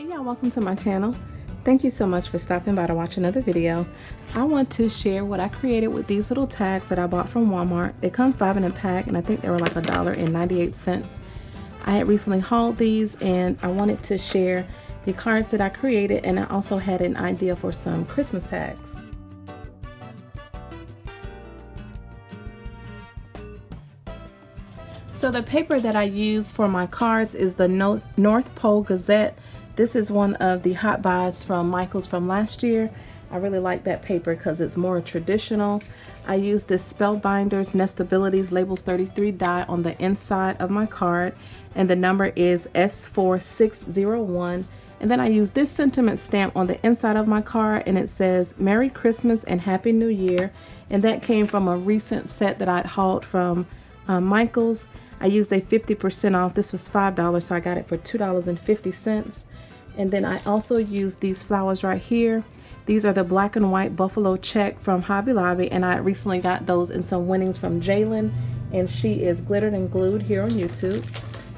Hey y'all, welcome to my channel. Thank you so much for stopping by to watch another video. I want to share what I created with these little tags that I bought from Walmart. They come 5 in a pack and I think they were like $1.98. I had recently hauled these and I wanted to share the cards that I created, and I also had an idea for some Christmas tags. So the paper that I use for my cards is the North Pole Gazette. This is one of the hot buys from Michael's from last year. I really like that paper because it's more traditional. I use this Spellbinders Nestabilities Labels 33 die on the inside of my card, and the number is S4601. And then I use this sentiment stamp on the inside of my card, and it says Merry Christmas and Happy New Year. And that came from a recent set that I'd hauled from Michael's. I used a 50% off. This was $5, so I got it for $2.50. And then I also used these flowers right here. These are the black and white buffalo check from Hobby Lobby, and I recently got those in some winnings from Jalen, and she is glittered and glued here on YouTube.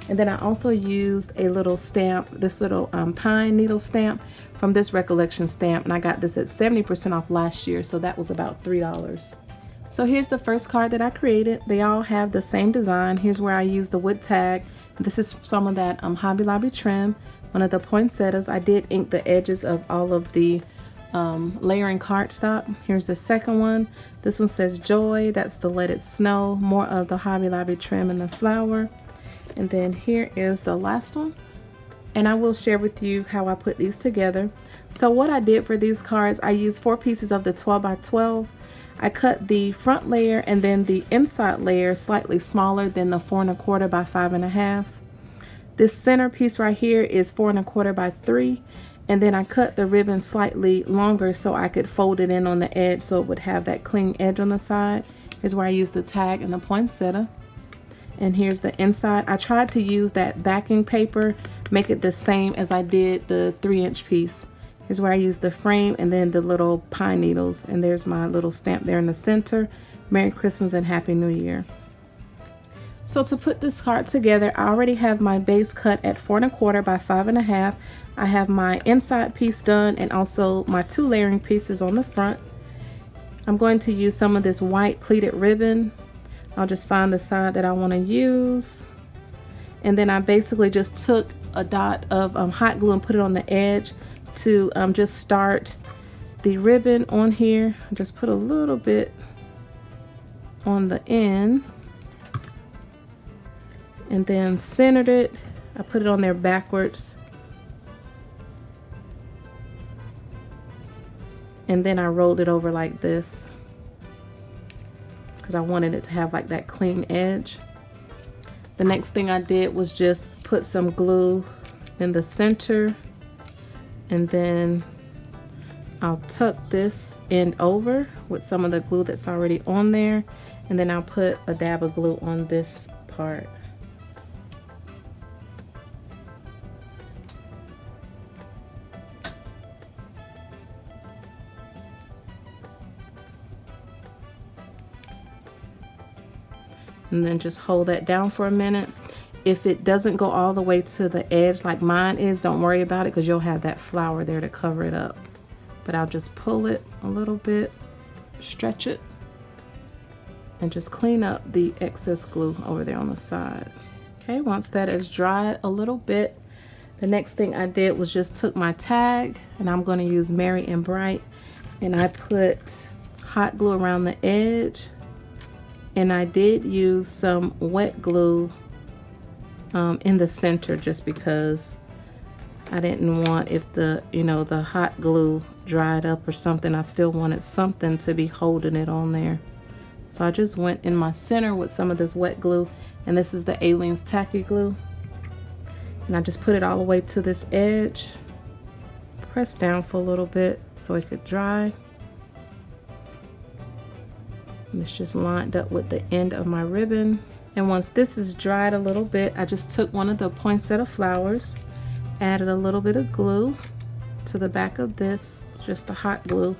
And then I also used a little stamp, this little pine needle stamp from this Recollection stamp, and I got this at 70% off last year, so that was about $3. So here's the first card that I created. They all have the same design. Here's where I used the wood tag. This is some of that Hobby Lobby trim. One of the poinsettias. I did ink the edges of all of the layering cardstock. Here's the second one. This one says Joy. That's the Let It Snow. More of the Hobby Lobby trim and the flower. And then here is the last one. And I will share with you how I put these together. So what I did for these cards, I used 4 pieces of the 12 by 12. I cut the front layer and then the inside layer slightly smaller than the 4 1/4 by 5 1/2. This center piece right here is 4 1/4 by 3, and then I cut the ribbon slightly longer so I could fold it in on the edge so it would have that clean edge on the side. Here's where I used the tag and the poinsettia. And here's the inside. I tried to use that backing paper, make it the same as I did the 3-inch piece. Here's where I used the frame and then the little pine needles, and there's my little stamp there in the center. Merry Christmas and Happy New Year. So to put this card together, I already have my base cut at 4 1/4 by 5 1/2. I have my inside piece done and also my 2 layering pieces on the front. I'm going to use some of this white pleated ribbon. I'll just find the side that I want to use. And then I basically just took a dot of hot glue and put it on the edge to just start the ribbon on here. Just put a little bit on the end. And then centered it. I put it on there backwards. And then I rolled it over like this because I wanted it to have like that clean edge. The next thing I did was just put some glue in the center, and then I'll tuck this end over with some of the glue that's already on there, and then I'll put a dab of glue on this part. And then just hold that down for a minute. If it doesn't go all the way to the edge like mine is, don't worry about it because you'll have that flower there to cover it up. But I'll just pull it a little bit, stretch it, and just clean up the excess glue over there on the side. Okay, once that is dried a little bit, the next thing I did was just took my tag, and I'm going to use Merry and Bright, and I put hot glue around the edge. And I did use some wet glue in the center just because I didn't want, if the the hot glue dried up or something, I still wanted something to be holding it on there. So I just went in my center with some of this wet glue, and this is the Aliens Tacky Glue. And I just put it all the way to this edge, press down for a little bit so it could dry. It's just lined up with the end of my ribbon. And once this is dried a little bit, I just took one of the poinsettia flowers, added a little bit of glue to the back of this, just the hot glue,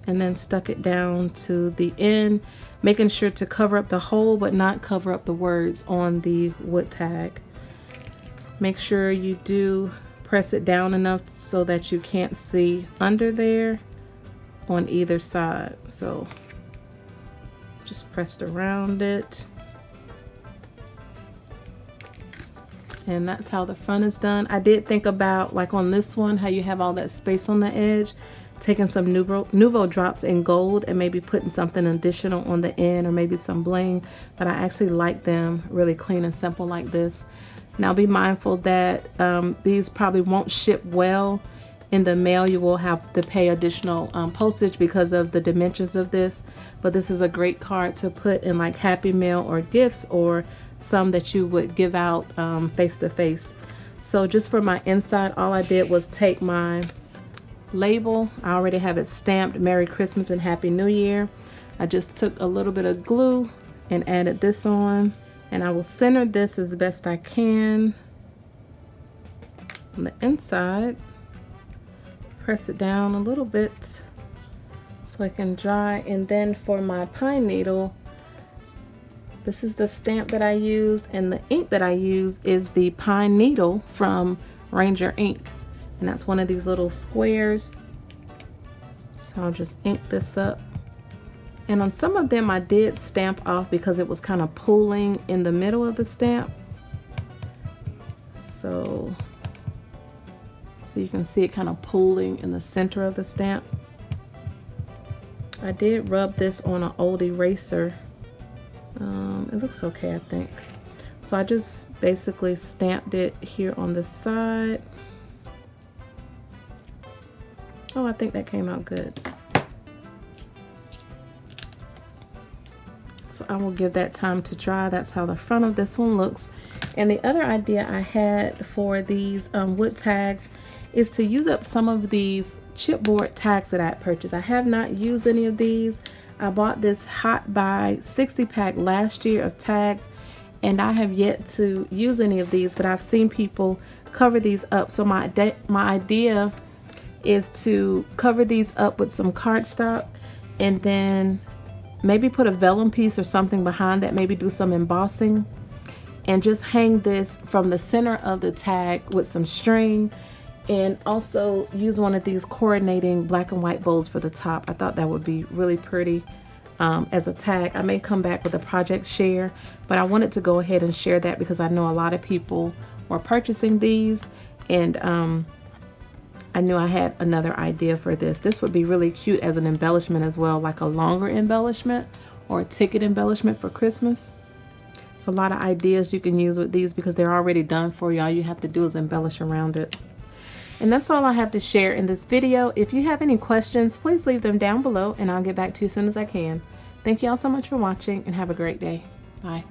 and then stuck it down to the end, making sure to cover up the hole but not cover up the words on the wood tag. Make sure you do press it down enough so that you can't see under there on either side. So just pressed around it. And that's how the front is done. I did think about, like on this one, how you have all that space on the edge, taking some Nuvo drops in gold and maybe putting something additional on the end or maybe some bling. But I actually like them really clean and simple like this. Now be mindful that these probably won't ship well in the mail. You will have to pay additional postage because of the dimensions of this. But this is a great card to put in like Happy Mail or gifts, or some that you would give out face to face. So just for my inside, all I did was take my label. I already have it stamped Merry Christmas and Happy New Year. I just took a little bit of glue and added this on, and I will center this as best I can on the inside. Press it down a little bit so I can dry. And then for my pine needle, this is the stamp that I use, and the ink that I use is the pine needle from Ranger ink, and that's one of these little squares. So I'll just ink this up. And on some of them I did stamp off because it was kind of pulling in the middle of the stamp. So you can see it kind of pulling in the center of the stamp. I did rub this on an old eraser. It looks okay, I think. So I just basically stamped it here on the side. Oh, I think that came out good. So I will give that time to dry. That's how the front of this one looks. And the other idea I had for these wood tags is to use up some of these chipboard tags that I had purchased. I have not used any of these. I bought this Hot Buy 60 pack last year of tags, and I have yet to use any of these, but I've seen people cover these up. So my idea is to cover these up with some cardstock and then maybe put a vellum piece or something behind that, maybe do some embossing, and just hang this from the center of the tag with some string, and also use one of these coordinating black and white bows for the top. I thought that would be really pretty as a tag. I may come back with a project share, but I wanted to go ahead and share that because I know a lot of people were purchasing these, and I knew I had another idea for this. This would be really cute as an embellishment as well, like a longer embellishment or a ticket embellishment for Christmas. So a lot of ideas you can use with these because they're already done for you. All you have to do is embellish around it. And that's all I have to share in this video. If you have any questions, please leave them down below and I'll get back to you as soon as I can. Thank you all so much for watching and have a great day. Bye.